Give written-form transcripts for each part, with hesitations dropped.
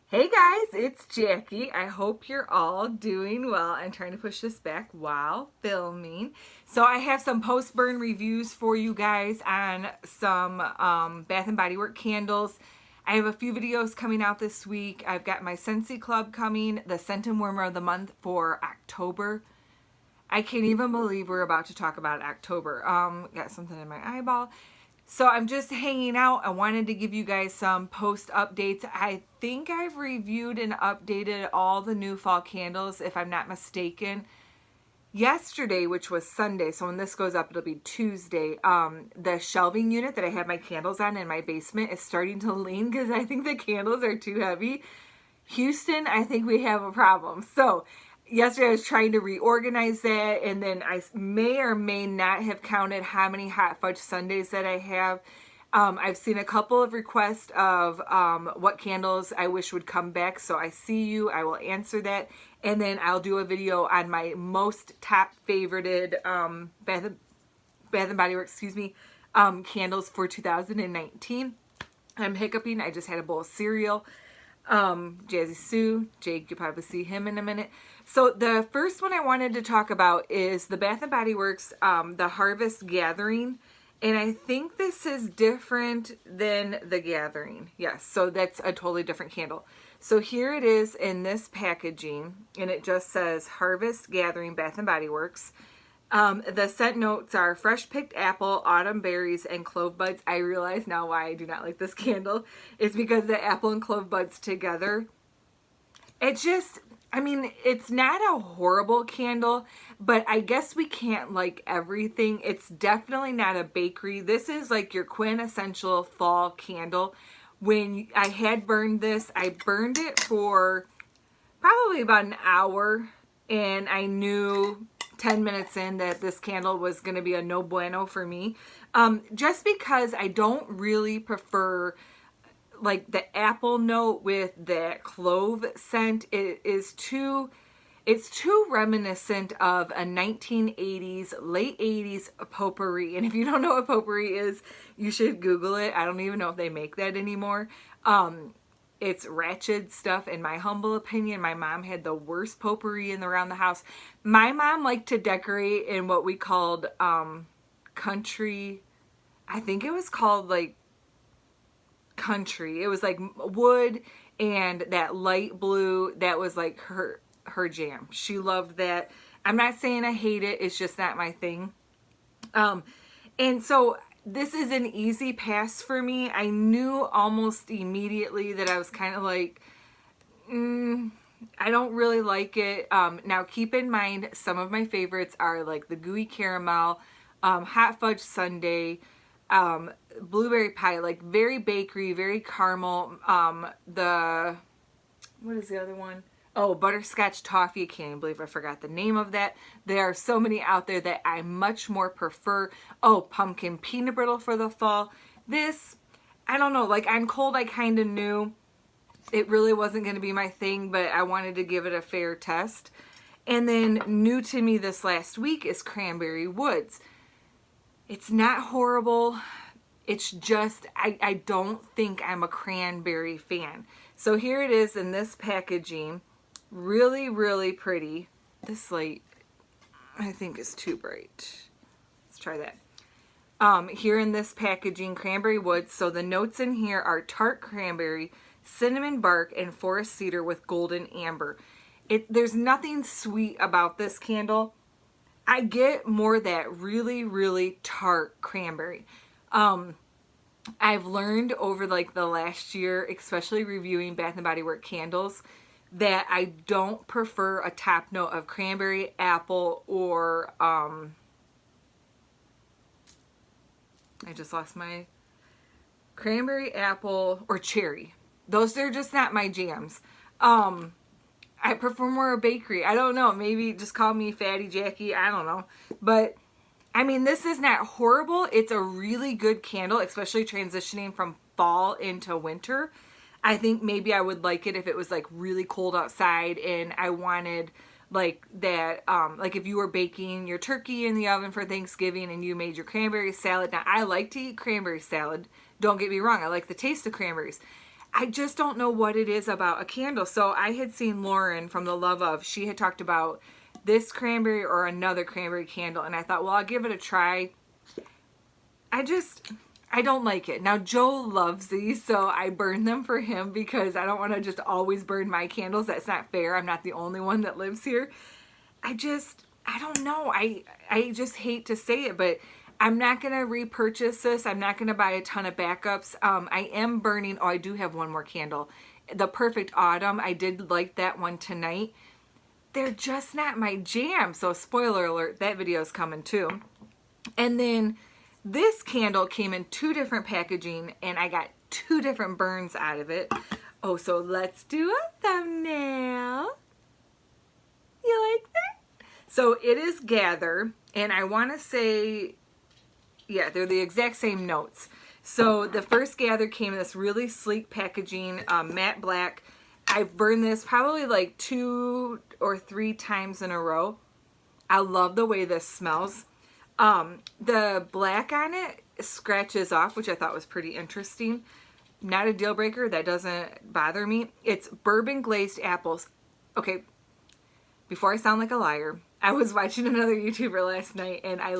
Hey guys, it's Jackie. I hope you're all doing well. I'm trying to push this back while filming. So I have some post-burn reviews for you guys on some Bath & Body Works candles. I have a few videos coming out this week. I've got my Scentsy Club coming, the Scent and Warmer of the Month for October. I can't even believe we're about to talk about October. Got something in my eyeball. So I'm just hanging out. I wanted to give you guys some post updates. I think I've reviewed and updated all the new fall candles, if I'm not mistaken, yesterday, which was Sunday. So when this goes up, it'll be Tuesday. The shelving unit that I have my candles on in my basement is starting to lean because I think the candles are too heavy. Houston, I think we have a problem. So yesterday I was trying to reorganize that, and then I may or may not have counted how many hot fudge sundaes that I have. I've seen a couple of requests of what candles I wish would come back, so I see you. I will answer that, and then I'll do a video on my most top favorited Bath and Body Works, candles for 2019. I'm hiccuping. I just had a bowl of cereal. Jazzy Sue, Jake, you'll probably see him in a minute. So the first one I wanted to talk about is the Bath & Body Works, the Harvest Gathering. And I think this is different than the Gathering. Yes, so that's a totally different candle. So here it is in this packaging, and it just says Harvest Gathering Bath & Body Works. The scent notes are fresh picked apple, autumn berries, and clove buds. I realize now why I do not like this candle. It's because the apple and clove buds together. It just, I mean, it's not a horrible candle, but I guess we can't like everything. It's definitely not a bakery. This is like your quintessential fall candle. When I had burned this, I burned it for probably about an hour, and I knew 10 minutes in that this candle was going to be a no bueno for me. Just because I don't really prefer like the apple note with that clove scent. It's too reminiscent of a 1980s, late 80s potpourri. And if you don't know what potpourri is, you should Google it. I don't even know if they make that anymore. It's ratchet stuff, in my humble opinion. My mom had the worst potpourri around the house. My mom liked to decorate in what we called country. I think it was called like country. It was like wood and that light blue. That was like her jam. She loved that. I'm not saying I hate it. It's just not my thing. And so this is an easy pass for me. I knew almost immediately that I was kind of like, I don't really like it. Now keep in mind, some of my favorites are like the gooey caramel, hot fudge sundae, blueberry pie, like very bakery, very caramel. What is the other one? Oh, butterscotch toffee. I can't even believe I forgot the name of that. There are so many out there that I much more prefer. Oh, pumpkin peanut brittle for the fall. This, I don't know, like I'm cold, I kind of knew it really wasn't going to be my thing, but I wanted to give it a fair test. And then new to me this last week is Cranberry Woods. It's not horrible. It's just, I don't think I'm a cranberry fan. So here it is in this packaging. Really, really pretty. This light, I think, is too bright. Let's try that. Here in this packaging, Cranberry Woods. So the notes in here are tart cranberry, cinnamon bark, and forest cedar with golden amber. There's nothing sweet about this candle. I get more that really, really tart cranberry. I've learned over like the last year, especially reviewing Bath & Body Works candles, that I don't prefer a top note of cranberry, apple, or I just lost my cranberry, apple, or cherry. Those are just not my jams. I prefer more a bakery. I don't know. Maybe just call me Fatty Jackie. I don't know. But I mean, this is not horrible. It's a really good candle, especially transitioning from fall into winter. I think maybe I would like it if it was like really cold outside and I wanted like that, like if you were baking your turkey in the oven for Thanksgiving and you made your cranberry salad. Now, I like to eat cranberry salad. Don't get me wrong. I like the taste of cranberries. I just don't know what it is about a candle. So I had seen Lauren from The Love Of, she had talked about this cranberry or another cranberry candle, and I thought, well, I'll give it a try. I don't like it. Now, Joel loves these, so I burn them for him because I don't want to just always burn my candles. That's not fair. I'm not the only one that lives here. I don't know. I just hate to say it, but I'm not going to repurchase this. I'm not going to buy a ton of backups. I am burning, I do have one more candle. The Perfect Autumn. I did like that one tonight. They're just not my jam. So spoiler alert, that video is coming too. And then this candle came in 2 different packaging and I got 2 different burns out of it. Oh, so let's do a thumbnail. You like that? So it is Gather, and I want to say, yeah, they're the exact same notes. So the first Gather came in this really sleek packaging, matte black. I've burned this probably like 2 or 3 times in a row. I love the way this smells. The black on it scratches off, which I thought was pretty interesting. Not a deal breaker. That doesn't bother me. It's bourbon glazed apples. Okay, before I sound like a liar, I was watching another YouTuber last night and I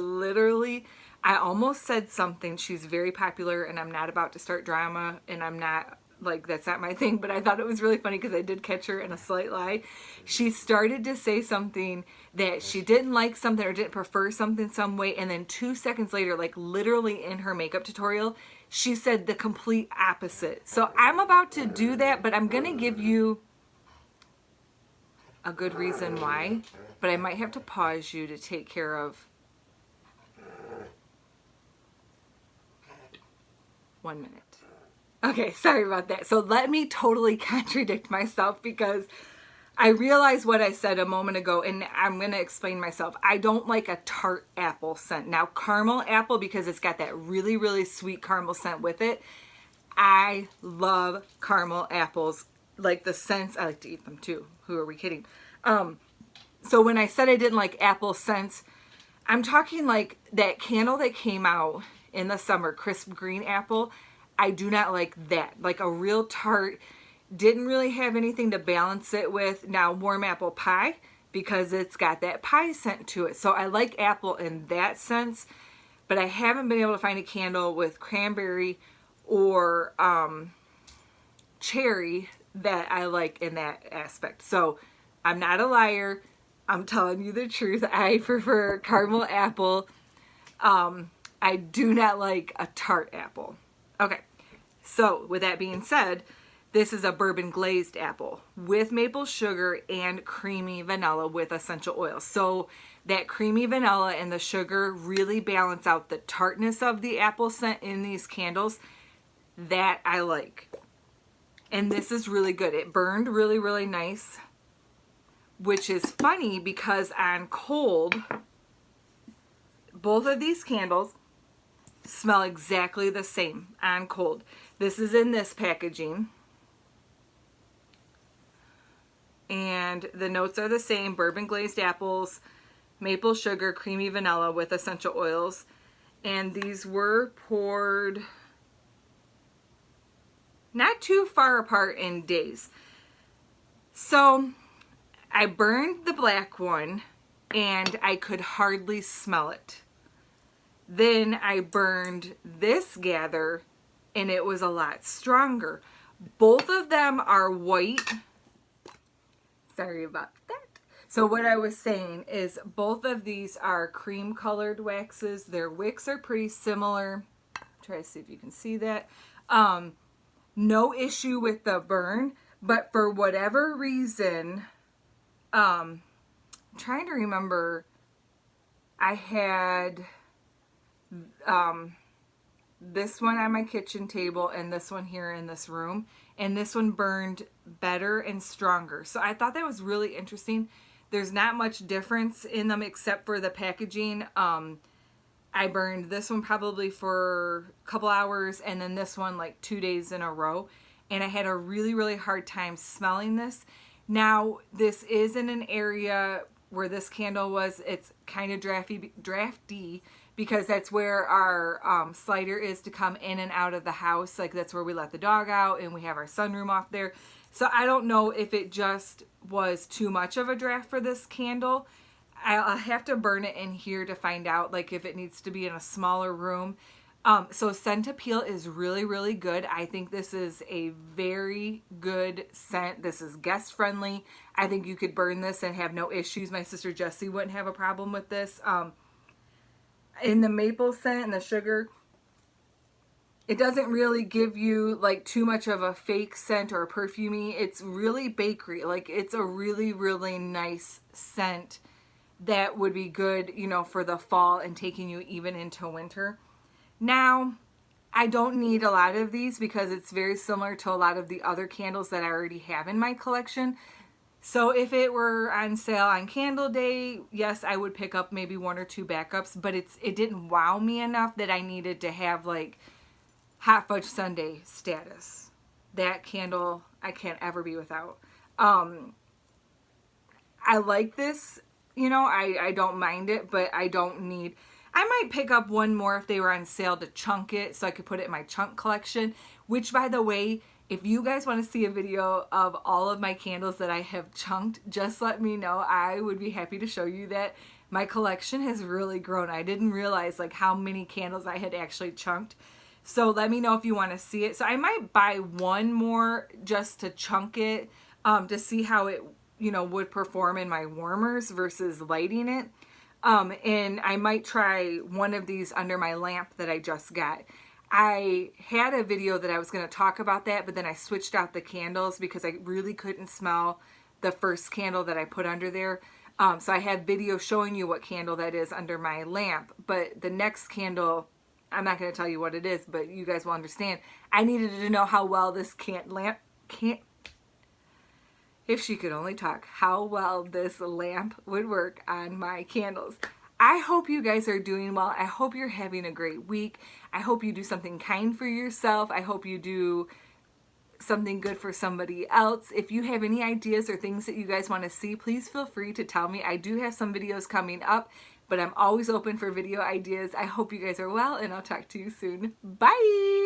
almost said something. She's very popular and I'm not about to start drama and I'm not, like, that's not my thing, but I thought it was really funny because I did catch her in a slight lie. She started to say something that she didn't like something or didn't prefer something some way, and then 2 seconds later, like literally in her makeup tutorial, she said the complete opposite. So I'm about to do that, but I'm going to give you a good reason why, but I might have to pause you to take care of 1 minute. Okay, sorry about that. So let me totally contradict myself because I realized what I said a moment ago and I'm going to explain myself. I don't like a tart apple scent. Now, caramel apple, because it's got that really, really sweet caramel scent with it. I love caramel apples. Like the scents, I like to eat them too. Who are we kidding? So when I said I didn't like apple scents, I'm talking like that candle that came out in the summer, crisp green apple. I do not like that. Like a real tart, didn't really have anything to balance it with. Now, warm apple pie, because it's got that pie scent to it. So I like apple in that sense, but I haven't been able to find a candle with cranberry or cherry that I like in that aspect. So I'm not a liar. I'm telling you the truth. I prefer caramel apple. I do not like a tart apple. Okay, so with that being said, this is a bourbon glazed apple with maple sugar and creamy vanilla with essential oils. So that creamy vanilla and the sugar really balance out the tartness of the apple scent in these candles. That I like. And this is really good. It burned really, really nice, which is funny because on cold, both of these candles smell exactly the same on cold. This is in this packaging. And the notes are the same. Bourbon glazed apples, maple sugar, creamy vanilla with essential oils. And these were poured not too far apart in days. So I burned the black one and I could hardly smell it. Then I burned this Gather and it was a lot stronger. Both of them are white. Sorry about that. So what I was saying is both of these are cream colored waxes. Their wicks are pretty similar. Try to see if you can see that. No issue with the burn, but for whatever reason, I'm trying to remember, I had this one on my kitchen table and this one here in this room, and this one burned better and stronger. So I thought that was really interesting. There's not much difference in them except for the packaging. I burned this one probably for a couple hours and then this one like 2 days in a row. And I had a really, really hard time smelling this. Now, this is in an area where this candle was, it's kind of drafty because that's where our slider is to come in and out of the house. Like that's where we let the dog out, and we have our sunroom off there. So I don't know if it just was too much of a draft for this candle. I'll have to burn it in here to find out like if it needs to be in a smaller room. So scent appeal is really, really good. I think this is a very good scent. This is guest friendly. I think you could burn this and have no issues. My sister Jessie wouldn't have a problem with this. In the maple scent and the sugar, it doesn't really give you like too much of a fake scent or a perfumey. It's really bakery. Like it's a really, really nice scent that would be good, you know, for the fall and taking you even into winter. Now, I don't need a lot of these because it's very similar to a lot of the other candles that I already have in my collection. So if it were on sale on Candle Day, yes, I would pick up maybe 1 or 2 backups, but it didn't wow me enough that I needed to have like Hot Fudge Sundae status. That candle I can't ever be without. I like this, you know, I don't mind it, but I don't need... I might pick up one more if they were on sale to chunk it so I could put it in my chunk collection, which by the way, if you guys want to see a video of all of my candles that I have chunked, just let me know. I would be happy to show you that. My collection has really grown. I didn't realize like how many candles I had actually chunked. So let me know if you want to see it. So I might buy one more just to chunk it to see how it, you know, would perform in my warmers versus lighting it. And I might try one of these under my lamp that I just got. I had a video that I was going to talk about that, but then I switched out the candles because I really couldn't smell the first candle that I put under there. So I had video showing you what candle that is under my lamp, but the next candle, I'm not going to tell you what it is, but you guys will understand. I needed to know how well this if she could only talk, how well this lamp would work on my candles. I hope you guys are doing well. I hope you're having a great week. I hope you do something kind for yourself. I hope you do something good for somebody else. If you have any ideas or things that you guys want to see, please feel free to tell me. I do have some videos coming up, but I'm always open for video ideas. I hope you guys are well, and I'll talk to you soon. Bye!